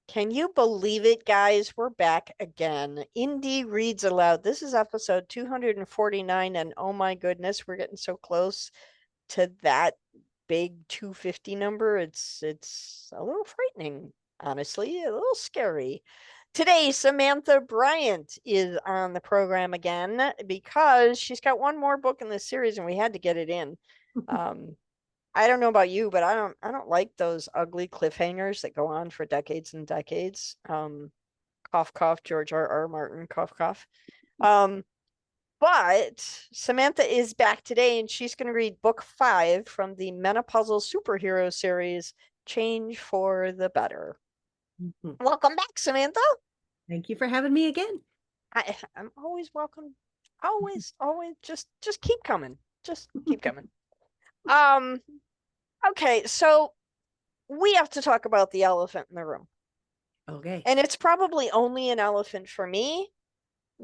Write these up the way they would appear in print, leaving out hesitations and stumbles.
Can you believe it, guys? We're back again. Indie Reads Aloud. This is episode 249, and oh my goodness, we're getting so close to that big 250 number. It's a little frightening, honestly, a little scary. Today, Samantha Bryant is on the program again because she's got one more book in this series, and we had to get it in. I don't know about you, but I don't like those ugly cliffhangers that go on for decades and decades. Cough cough, George R. Martin, cough cough. But Samantha is back today and she's going to read book 5 from the Menopausal superhero series, Change for the Better. Welcome back, Samantha. Thank you for having me again. I'm always welcome. Always just keep coming. Just keep coming. Okay, so we have to talk about the elephant in the room. Okay. And it's probably only an elephant for me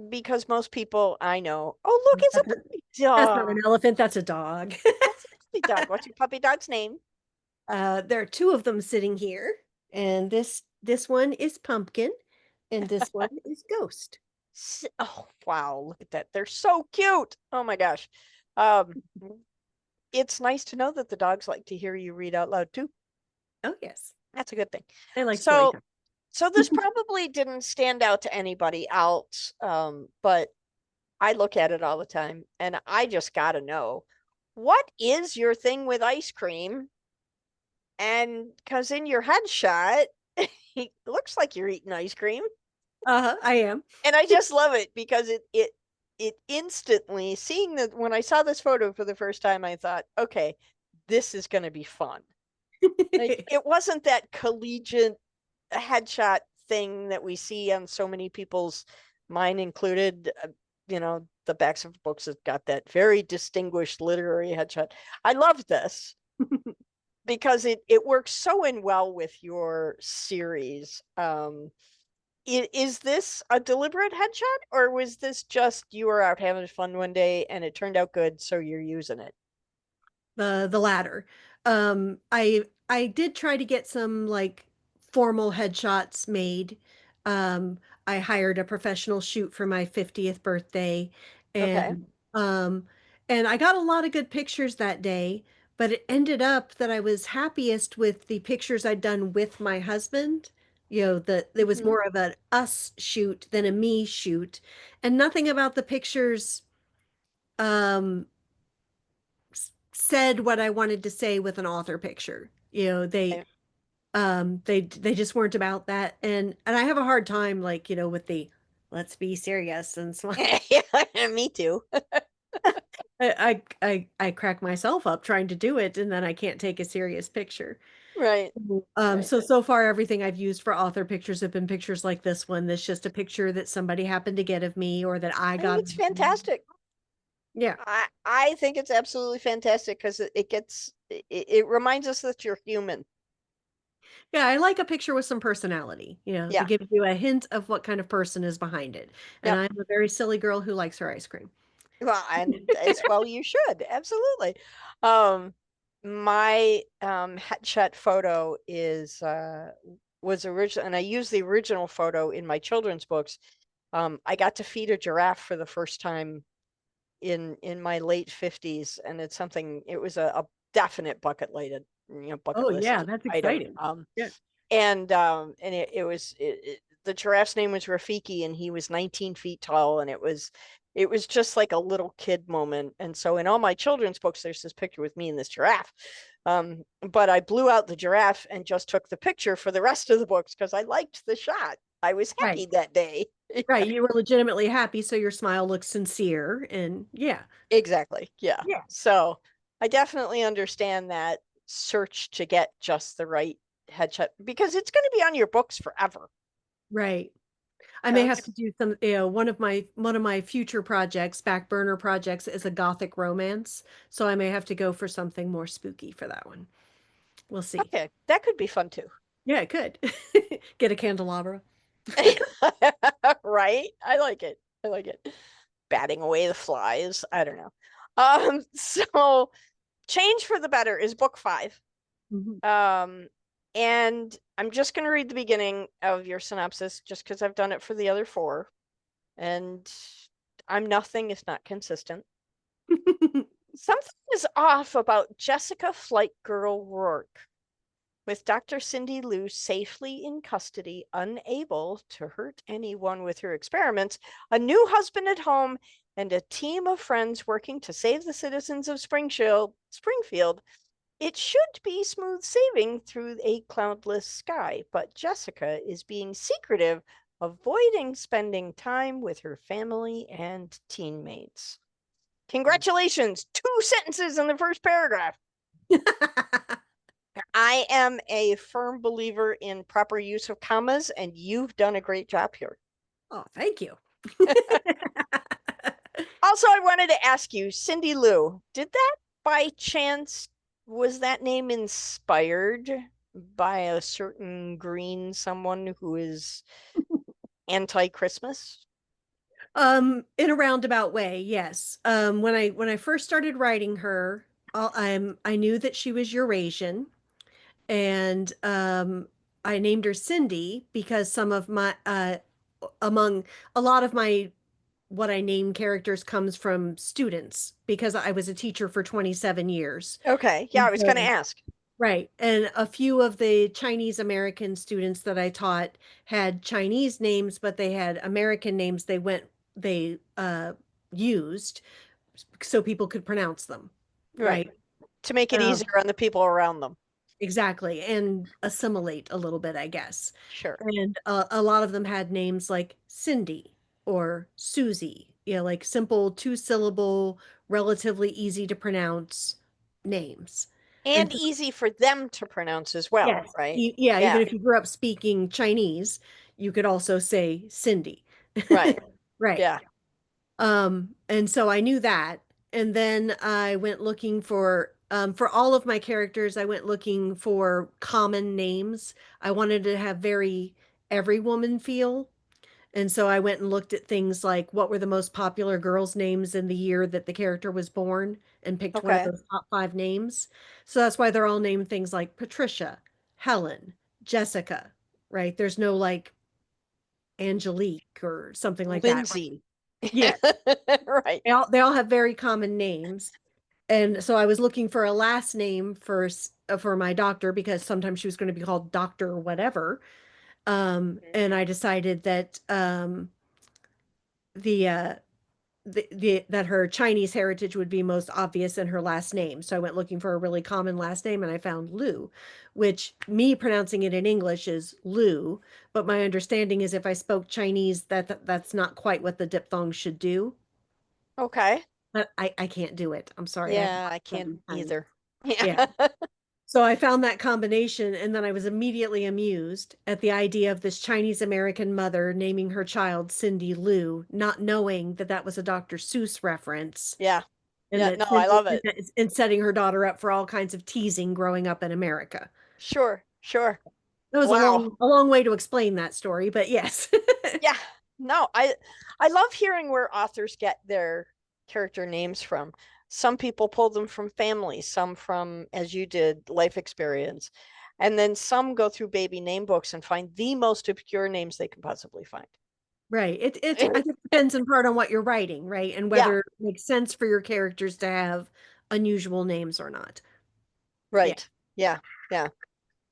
because most people I know, oh, look, it's a puppy dog. That's not an elephant, that's a dog. That's a puppy dog. What's your puppy dog's name? There are two of them sitting here, and this one is Pumpkin, and this one is Ghost. Oh, wow, look at that. They're so cute. Oh my gosh. Um, it's nice to know that the dogs like to hear you read out loud too. Oh, yes. That's a good thing. They like story time. So this probably didn't stand out to anybody else, but I look at it all the time and I just gotta know, what is your thing with ice cream? And because in your headshot, it looks like you're eating ice cream. I am. And I just love it because it instantly, seeing that when I saw this photo for the first time, I thought, okay, this is gonna be fun. Like, it wasn't that collegiate headshot thing that we see on so many people's, mine included. The backs of books have got that very distinguished literary headshot. I love this because it works so in well with your series. Is this a deliberate headshot, or was this just you were out having fun one day and it turned out good, so you're using it? The latter. I did try to get some like formal headshots made. I hired a professional shoot for my 50th birthday, Okay. and um and I got a lot of good pictures that day, but it ended up that I was happiest with the pictures I'd done with my husband. That it was Mhm. more of an us shoot than a me shoot, and nothing about the pictures um said what I wanted to say with an author picture. Okay. They just weren't about that. And I have a hard time like, with the let's be serious and smile. Yeah, me too. I crack myself up trying to do it and then I can't take a serious picture. Right. Right. So far everything I've used for author pictures have been pictures like this one. That's just a picture that somebody happened to get of me or that I I think got. it's fantastic. Yeah. I think it's absolutely fantastic because it reminds us that you're human. Yeah, I like a picture with some personality, to Yeah. give you a hint of what kind of person is behind it. And Yep. I'm a very silly girl who likes her ice cream. Well, and as well you should. Absolutely. Um, my headshot photo is was original, and I use the original photo in my children's books. I got to feed a giraffe for the first time in my late 50s, and it was a definite bucket Oh yeah, list that's item. exciting. Yeah. And the giraffe's name was Rafiki, and he was 19 feet tall, and it was just like a little kid moment. And so in all my children's books there's this picture with me and this giraffe, but I blew out the giraffe and just took the picture for the rest of the books because I liked the shot. I was Right. happy that day. Right. You were legitimately happy, so your smile looks sincere. And yeah. Exactly. Yeah. Yeah. So I definitely understand that search to get just the right headshot because it's going to be on your books forever. Right. I may have That's to do some, one of my future projects, back burner projects, is a gothic romance. So I may have to go for something more spooky for that one. We'll see. okay. That could be fun too. Yeah, it could. Get a candelabra. Right? I like it. I like it. Batting away the flies. I don't know. So Change for the Better is book 5. Mhm. Um, And I'm just going to read the beginning of your synopsis just because I've done it for the other four. And I'm nothing if not consistent. Something is off about Jessica Flygirl Roark. With Dr. Cindy Liu safely in custody, unable to hurt anyone with her experiments, a new husband at home, and a team of friends working to save the citizens of Springfield, it should be smooth sailing through a cloudless sky. But Jessica is being secretive, avoiding spending time with her family and teammates. Congratulations, 2 sentences in the first paragraph. I am a firm believer in proper use of commas, and you've done a great job here. Oh, thank you. Also, I wanted to ask you, Cindy Liu, did that by chance, was that name inspired by a certain green someone who is anti-Christmas? In a roundabout way, yes. When I first started writing her, I knew that she was Eurasian, and I named her Cindy because some of my among a lot of my what I name characters comes from students because I was a teacher for 27 years. Okay, yeah, And I was going to so, ask. right. And a few of the Chinese American students that I taught had Chinese names, but they had American names they used so people could pronounce them. Right, Right. to make it Um, easier on the people around them. exactly. And assimilate a little bit, I guess. Sure. And a lot of them had names like Cindy or Susie, like simple 2-syllable, relatively easy to pronounce names. And And so, easy for them to pronounce as well, yes, right? yeah, even Yeah, if you grew up speaking Chinese, you could also say Cindy. right. Right. Yeah. And so I knew that. And then I went looking for all of my characters, I went looking for common names. I wanted to have very every woman feel. And so I went and looked at things like what were the most popular girls' names in the year that the character was born and picked one of Okay. those top 5 names. So that's why they're all named things like Patricia, Helen, Jessica, right? There's no like Angelique or something like that. Lindsay. Yeah, Right. they all have very common names. And so I was looking for a last name for my doctor because sometimes she was going to be called Doctor or whatever. And I decided that the that her Chinese heritage would be most obvious in her last name. So I went looking for a really common last name and I found Liu, which me pronouncing it in English is Lu, but my understanding is if I spoke Chinese that's not quite what the diphthong should do. Okay. But I can't do it. I'm sorry. I have Yeah, I can't studied Chinese. either. Yeah. Yeah. So I found that combination, and then I was immediately amused at the idea of this Chinese American mother naming her child Cindy Liu, not knowing that that was a Dr. Seuss reference, Yeah. and Yeah. No, I love it. and setting her daughter up for all kinds of teasing growing up in America. Sure. Sure. That was Wow. a long way to explain that story, but yes. Yeah. No, I love hearing where authors get their character names from. Some people pull them from family, some from, as you did, life experience. And then some go through baby name books and find the most obscure names they can possibly find. Right. I think it depends in part on what you're writing, right? And Yeah, whether it makes sense for your characters to have unusual names or not. Yeah. right. Yeah, yeah.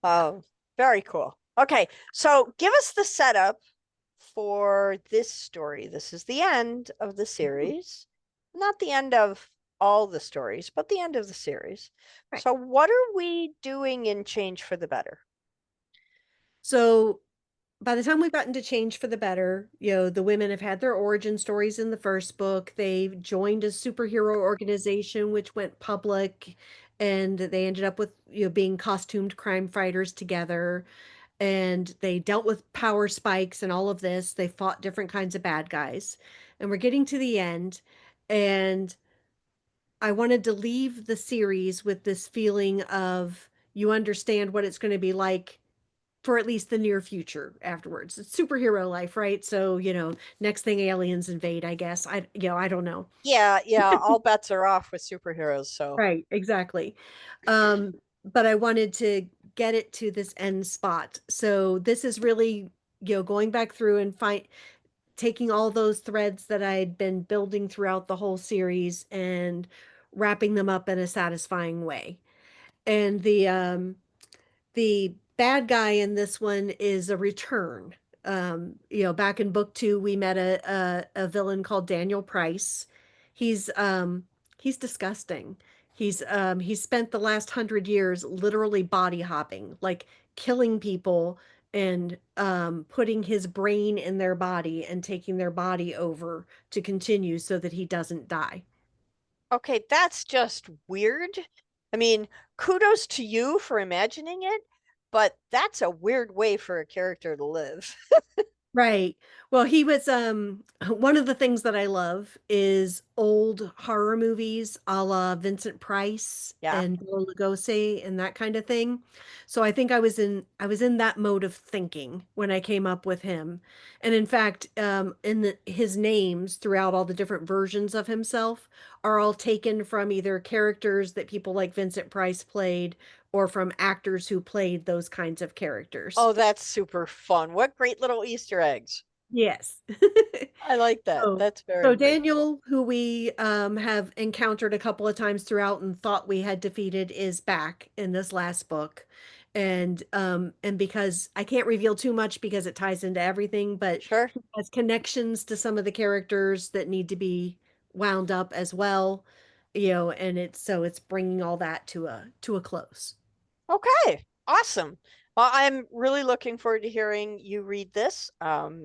Oh, very cool. Okay, so give us the setup for this story. This is the end of the Mhm. series. Not the end of all the stories, but the end of the series. Right. So, what are we doing in Change for the Better? So by the time we've gotten to change for the better, the women have had their origin stories in the first book. They joined a superhero organization which went public and they ended up with, being costumed crime fighters together and they dealt with power spikes and all of this. They fought different kinds of bad guys. And we're getting to the end and I wanted to leave the series with this feeling of you understand what it's going to be like for at least the near future afterwards. It's superhero life, right? So, next thing aliens invade, I guess. I don't know. Yeah, yeah, all bets are off with superheroes. So, Right, exactly. But I wanted to get it to this end spot. So this is really, going back through and taking all those threads that I'd been building throughout the whole series and wrapping them up in a satisfying way. And the bad guy in this one is a return. Back in book two, we met a villain called Daniel Price. He's he's disgusting. He's spent the last 100 years literally body hopping, like killing people and putting his brain in their body and taking their body over to continue so that he doesn't die. Okay, that's just weird. I mean, kudos to you for imagining it, but that's a weird way for a character to live. Right. Well, he was one of the things that I love is old horror movies a la Vincent Price Yeah. and Bela Lugosi and that kind of thing. So I was in that mode of thinking when I came up with him. And in fact, his names throughout all the different versions of himself are all taken from either characters that people like Vincent Price played or from actors who played those kinds of characters. Oh, that's super fun. What great little Easter eggs. Yes. I like that. So, That's very so nice. Daniel, who we have encountered a couple of times throughout and thought we had defeated, is back in this last book. And because I can't reveal too much because it ties into everything, but Sure. he has connections to some of the characters that need to be wound up as well, and it's bringing all that to a close. Okay, awesome. Well, I'm really looking forward to hearing you read this.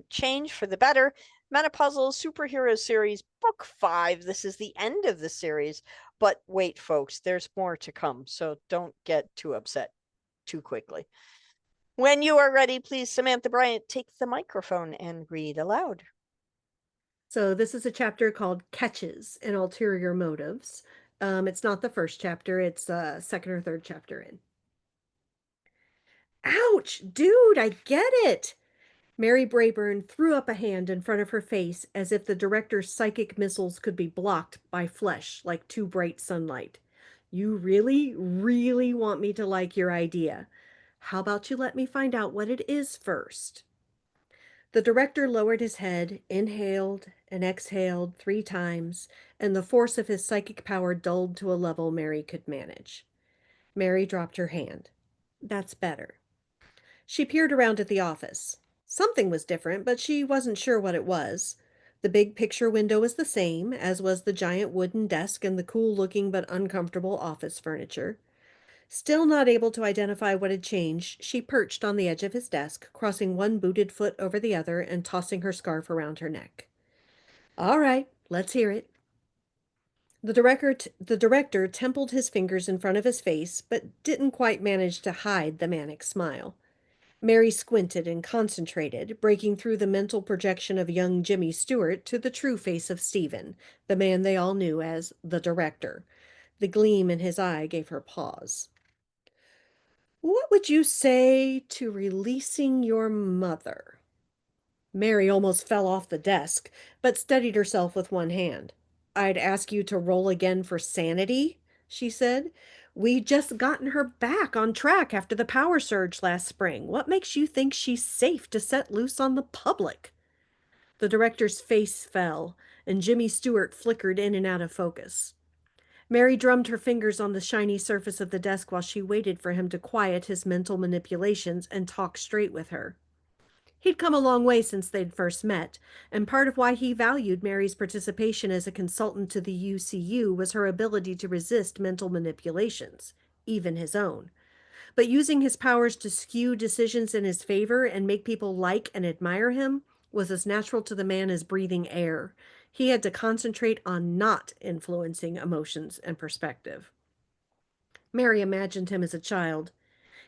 Change for the Better, Menopausal Superhero Series, Book 5. This is the end of the series. But wait, folks, there's more to come, so don't get too upset too quickly. When you are ready, please, Samantha Bryant, take the microphone and read aloud. So this is a chapter called Catches and Ulterior Motives. It's not the first chapter, it's second or third chapter in. Ouch, dude, I get it. Mary Brayburn threw up a hand in front of her face as if the director's psychic missiles could be blocked by flesh like too bright sunlight. You really, really want me to like your idea. How about you let me find out what it is first? The director lowered his head, inhaled and exhaled 3 times, and the force of his psychic power dulled to a level Mary could manage. Mary dropped her hand. That's better. She peered around at the office. Something was different, but she wasn't sure what it was. The big picture window was the same, as was the giant wooden desk and the cool-looking but uncomfortable office furniture. Still not able to identify what had changed, she perched on the edge of his desk, crossing one booted foot over the other and tossing her scarf around her neck. All right, let's hear it. The director templed his fingers in front of his face, but didn't quite manage to hide the manic smile. Mary squinted and concentrated, breaking through the mental projection of young Jimmy Stewart to the true face of Stephen, the man they all knew as the director. The gleam in his eye gave her pause. What would you say to releasing your mother? Mary almost fell off the desk, but steadied herself with one hand. I'd ask you to roll again for sanity, she said. We just gotten her back on track after the power surge last spring. What makes you think she's safe to set loose on the public? The director's face fell, and Jimmy Stewart flickered in and out of focus. Mary drummed her fingers on the shiny surface of the desk while she waited for him to quiet his mental manipulations and talk straight with her. He'd come a long way since they'd first met, and part of why he valued Mary's participation as a consultant to the UCU was her ability to resist mental manipulations, even his own. But using his powers to skew decisions in his favor and make people like and admire him was as natural to the man as breathing air. He had to concentrate on not influencing emotions and perspective. Mary imagined him as a child.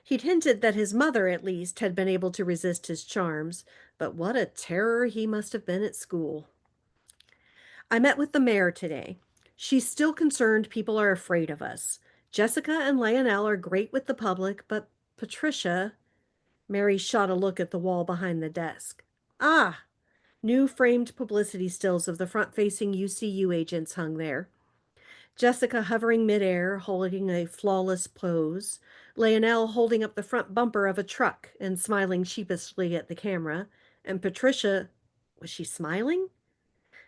He'd hinted that his mother, at least, had been able to resist his charms, but what a terror he must have been at school. I met with the mayor today. She's still concerned people are afraid of us. Jessica and Lionel are great with the public, but Patricia. Mary shot a look at the wall behind the desk. Ah, new framed publicity stills of the front facing UCU agents hung there. Jessica hovering midair, holding a flawless pose, Leonelle holding up the front bumper of a truck and smiling sheepishly at the camera, and Patricia, was she smiling?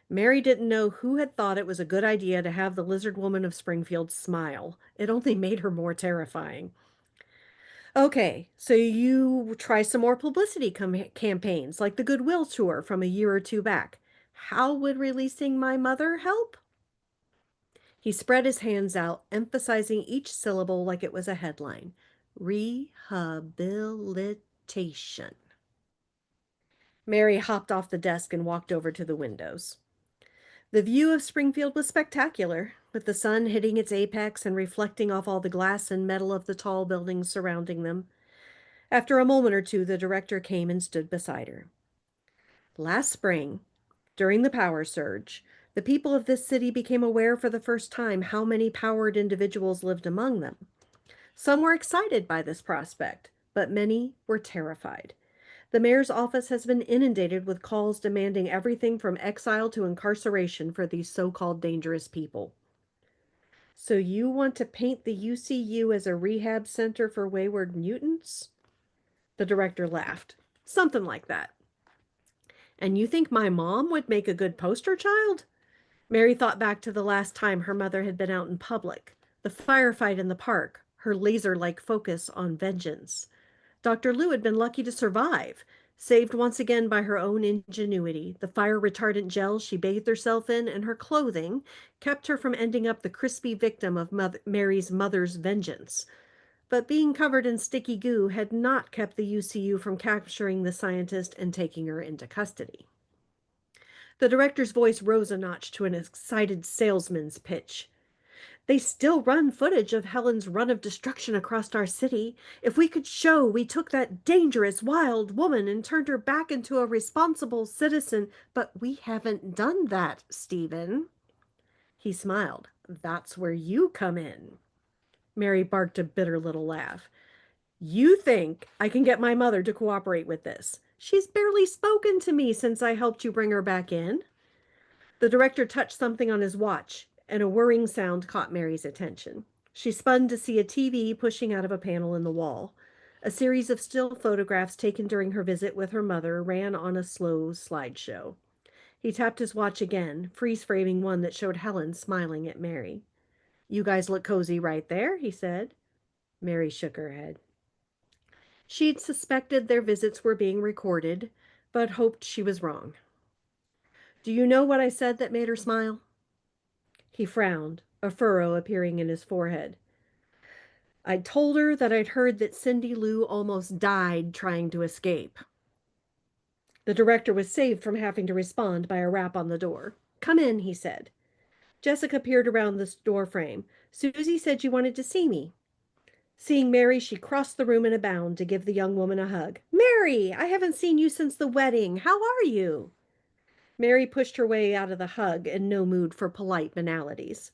Mary didn't know who had thought it was a good idea to have the lizard woman of Springfield smile. It only made her more terrifying. Okay, so you try some more publicity campaigns like the Goodwill tour from a year or two back. How would releasing my mother help? He spread his hands out, emphasizing each syllable like it was a headline. Rehabilitation. Mary hopped off the desk and walked over to the windows. The view of Springfield was spectacular, with the sun hitting its apex and reflecting off all the glass and metal of the tall buildings surrounding them. After a moment or two, the director came and stood beside her. Last spring, during the power surge, the people of this city became aware for the first time how many powered individuals lived among them. Some were excited by this prospect, but many were terrified. The mayor's office has been inundated with calls demanding everything from exile to incarceration for these so-called dangerous people. So you want to paint the UCU as a rehab center for wayward mutants? The director laughed. Something like that. And you think my mom would make a good poster child? Mary thought back to the last time her mother had been out in public, the firefight in the park, her laser-like focus on vengeance. Dr. Liu had been lucky to survive, saved once again by her own ingenuity. The fire-retardant gel she bathed herself in and her clothing kept her from ending up the crispy victim of Mary's mother's vengeance. But being covered in sticky goo had not kept the UCU from capturing the scientist and taking her into custody. The director's voice rose a notch to an excited salesman's pitch. They still run footage of Helen's run of destruction across our city. If we could show we took that dangerous, wild woman and turned her back into a responsible citizen, but we haven't done that, Stephen. He smiled. That's where you come in. Mary barked a bitter little laugh. You think I can get my mother to cooperate with this? She's barely spoken to me since I helped you bring her back in. The director touched something on his watch, and a whirring sound caught Mary's attention. She spun to see a TV pushing out of a panel in the wall. A series of still photographs taken during her visit with her mother ran on a slow slideshow. He tapped his watch again, freeze-framing one that showed Helen smiling at Mary. You guys look cozy right there, he said. Mary shook her head. She'd suspected their visits were being recorded, but hoped she was wrong. Do you know what I said that made her smile? He frowned, a furrow appearing in his forehead. I told her that I'd heard that Cindy Liu almost died trying to escape. The director was saved from having to respond by a rap on the door. Come in, he said. Jessica peered around the door frame. Susie said you wanted to see me. Seeing Mary, she crossed the room in a bound to give the young woman a hug. Mary, I haven't seen you since the wedding. How are you? Mary pushed her way out of the hug in no mood for polite banalities.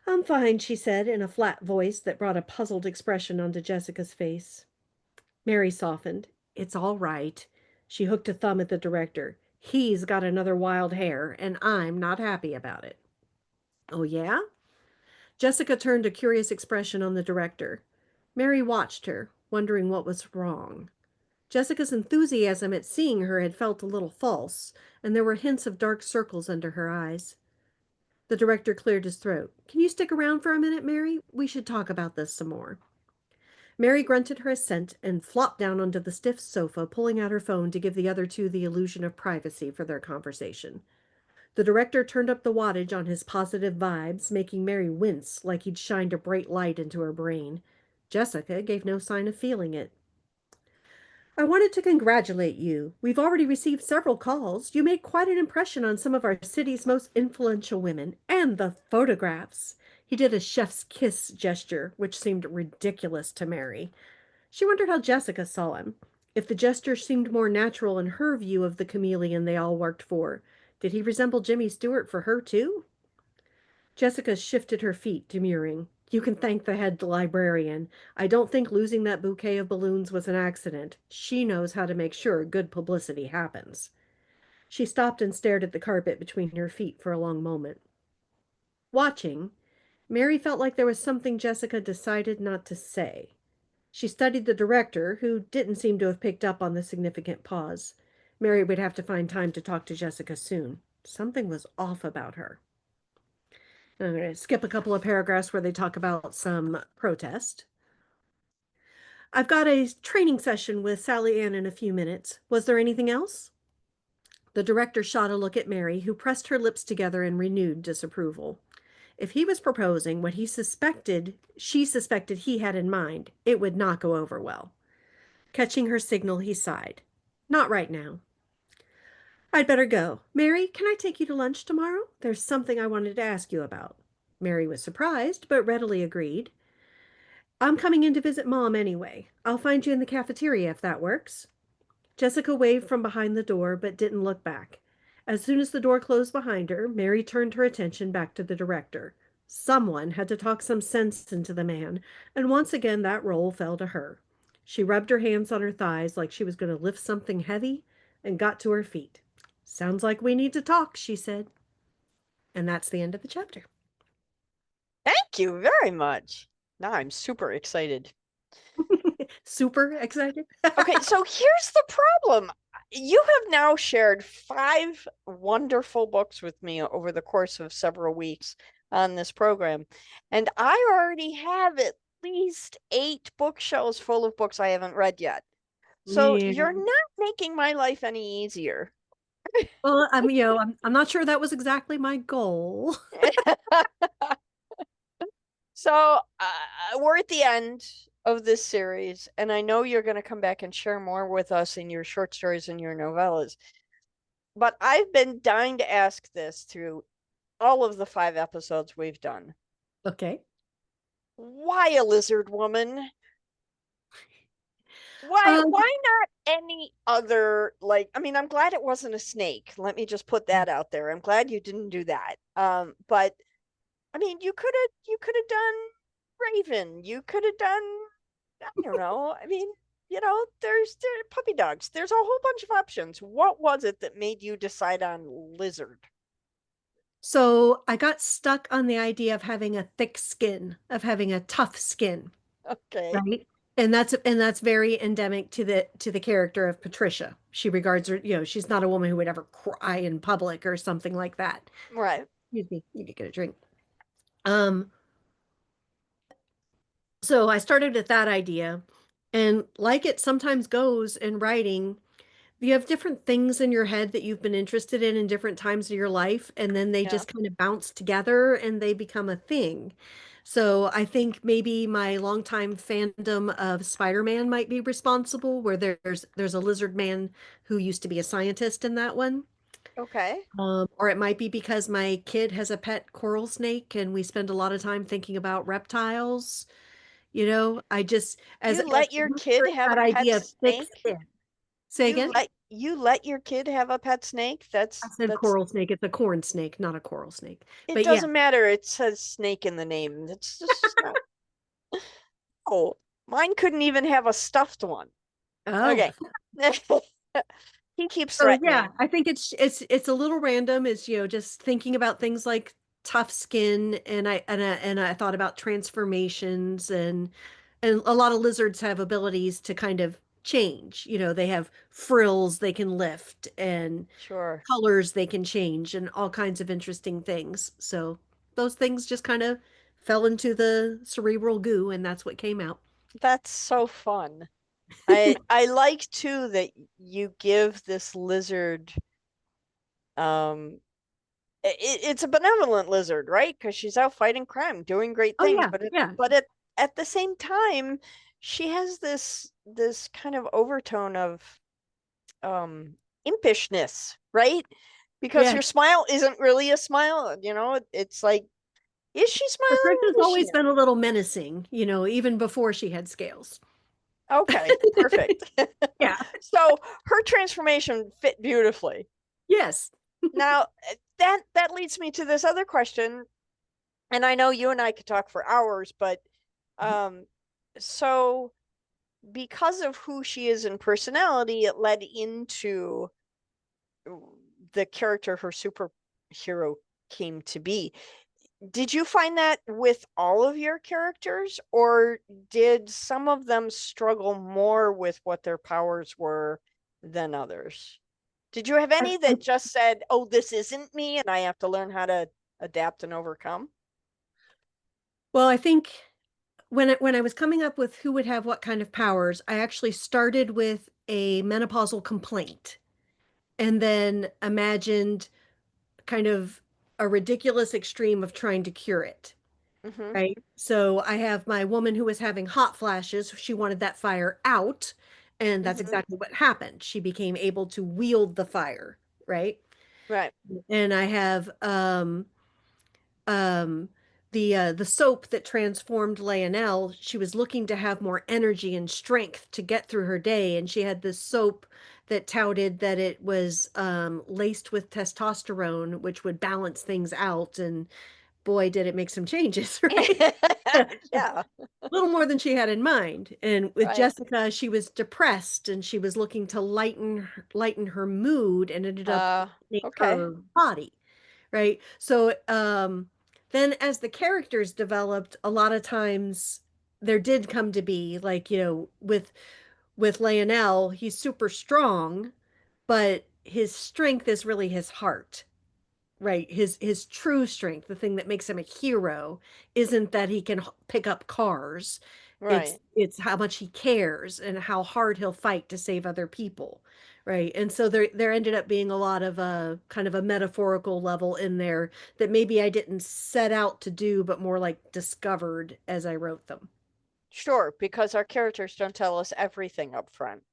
I'm fine, she said in a flat voice that brought a puzzled expression onto Jessica's face. Mary softened. It's all right. She hooked a thumb at the director. He's got another wild hair, and I'm not happy about it. Oh, yeah? Jessica turned a curious expression on the director. Mary watched her, wondering what was wrong. Jessica's enthusiasm at seeing her had felt a little false, and there were hints of dark circles under her eyes. The director cleared his throat. Can you stick around for a minute, Mary? We should talk about this some more. Mary grunted her assent and flopped down onto the stiff sofa, pulling out her phone to give the other two the illusion of privacy for their conversation. The director turned up the wattage on his positive vibes, making Mary wince like he'd shined a bright light into her brain. Jessica gave no sign of feeling it. I wanted to congratulate you. We've already received several calls. You made quite an impression on some of our city's most influential women. And the photographs. He did a chef's kiss gesture, which seemed ridiculous to Mary. She wondered how Jessica saw him. If the gesture seemed more natural in her view of the chameleon they all worked for. Did he resemble Jimmy Stewart for her, too? Jessica shifted her feet, demurring. You can thank the head librarian. I don't think losing that bouquet of balloons was an accident. She knows how to make sure good publicity happens. She stopped and stared at the carpet between her feet for a long moment. Watching, Mary felt like there was something Jessica decided not to say. She studied the director, who didn't seem to have picked up on the significant pause. Mary would have to find time to talk to Jessica soon. Something was off about her. I'm going to skip a couple of paragraphs where they talk about some protest. I've got a training session with Sally Ann in a few minutes. Was there anything else? The director shot a look at Mary, who pressed her lips together in renewed disapproval. If he was proposing what she suspected he had in mind, it would not go over well. Catching her signal, he sighed. Not right now. I'd better go. Mary, can I take you to lunch tomorrow? There's something I wanted to ask you about. Mary was surprised, but readily agreed. I'm coming in to visit Mom anyway. I'll find you in the cafeteria if that works. Jessica waved from behind the door, but didn't look back. As soon as the door closed behind her, Mary turned her attention back to the director. Someone had to talk some sense into the man, and once again that role fell to her. She rubbed her hands on her thighs like she was going to lift something heavy and got to her feet. Sounds like we need to talk, she said. And that's the end of the chapter. Thank you very much. Now I'm super excited. Super excited. Okay, so here's the problem. You have now shared 5 wonderful books with me over the course of several weeks on this program, and I already have at least 8 bookshelves full of books I haven't read yet. So Yeah. you're not making my life any easier. Well, I'm not sure that was exactly my goal. So we're at the end of this series, and I know you're going to come back and share more with us in your short stories and your novellas. But I've been dying to ask this through all of the 5 episodes we've done. Okay. Why a lizard woman? Why Um, why not any other, like, I mean, I'm glad it wasn't a snake. Let me just put that out there. I'm glad you didn't do that. But I mean, you could have done Raven. You could have done, I don't know. I mean, there puppy dogs. There's a whole bunch of options. What was it that made you decide on lizard? so I got stuck on the idea of having a thick skin, of having a tough skin, Okay. right? And that's very endemic to the character of Patricia. She regards her, she's not a woman who would ever cry in public or something like that. Right. Excuse me, you could get a drink. Um, so I started with that idea, and like it sometimes goes in writing, you have different things in your head that you've been interested in different times of your life, and then they Yeah. just kind of bounce together and they become a thing. So I think maybe my longtime fandom of Spider-Man might be responsible, where there's a lizard man who used to be a scientist in that one. Okay. Or it might be because my kid has a pet coral snake and we spend a lot of time thinking about reptiles. I just You as let your kid have that a pet idea of thick snake? skin. Say You again? let you let your kid have a pet snake? I That's said that's coral snake. It's a corn snake, not a coral snake. it But yeah. doesn't matter. It says snake in the name. It's just not. Oh, mine couldn't even have a stuffed one. Oh. Okay. He keeps So yeah, threatening. I think it's a little random. It's, just thinking about things like tough skin, and I thought about transformations, and a lot of lizards have abilities to kind of change. They have frills they can lift and Sure. colors they can change and all kinds of interesting things. So those things just kind of fell into the cerebral goo, and that's what came out. That's so fun. I like too that you give this lizard um it's a benevolent lizard, right? Because she's out fighting crime, doing great Oh things, yeah, but yeah, at the same time, she has this kind of overtone of impishness, right? Because yeah. her smile isn't really a smile, it's like, is she smiling Patricia's or is she always not? been a little menacing, even before she had scales. Okay, perfect. Yeah. So her transformation fit beautifully. Yes. Now, that leads me to this other question, and I know you and I could talk for hours, but um, so because of who she is in personality, it led into the character her superhero came to be. Did you find that with all of your characters, or did some of them struggle more with what their powers were than others? Did you have any that just said, "Oh, this isn't me, and I have to learn how to adapt and overcome"? Well, I think when I was coming up with who would have what kind of powers, I actually started with a menopausal complaint and then imagined kind of a ridiculous extreme of trying to cure it. Mm-hmm. Right. So I have my woman who was having hot flashes. She wanted that fire out. And that's Mm-hmm. exactly what happened. She became able to wield the fire. Right. Right. And I have um the soap that transformed Leonelle. She was looking to have more energy and strength to get through her day. And she had this soap that touted that it was laced with testosterone, which would balance things out. And boy, did it make some changes, right? A Yeah. little more than she had in mind. And with Right. Jessica, she was depressed and she was looking to lighten her mood and ended up Uh, lightening okay. her body, right? So then as the characters developed, a lot of times there did come to be like, with Lionel, he's super strong, but his strength is really his heart. Right. His true strength, the thing that makes him a hero, isn't that he can pick up cars. Right. It's how much he cares and how hard he'll fight to save other people. Right. And so there ended up being a lot of a kind of a metaphorical level in there that maybe I didn't set out to do, but more like discovered as I wrote them. Sure, because our characters don't tell us everything up front.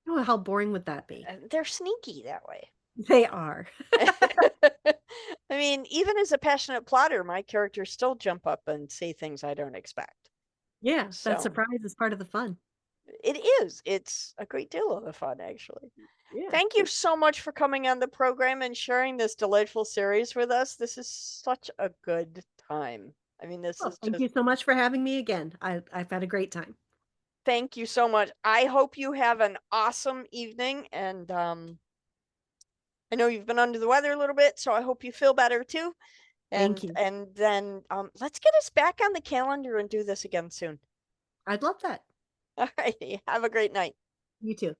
Oh, how boring would that be? And they're sneaky that way. They are. I mean, even as a passionate plotter, my characters still jump up and say things I don't expect. Yeah, that So surprise is part of the fun. it is. It's a great deal of the fun, actually. Yeah. Thank you so much for coming on the program and sharing this delightful series with us. This is such a good time. I mean, this Well, is thank just, you so much for having me again. I've had a great time. thank you so much. I hope you have an awesome evening. And I know you've been under the weather a little bit, so I hope you feel better too. Thank And you. and then let's get us back on the calendar and do this again soon. I'd love that. All righty. Have a great night. You too.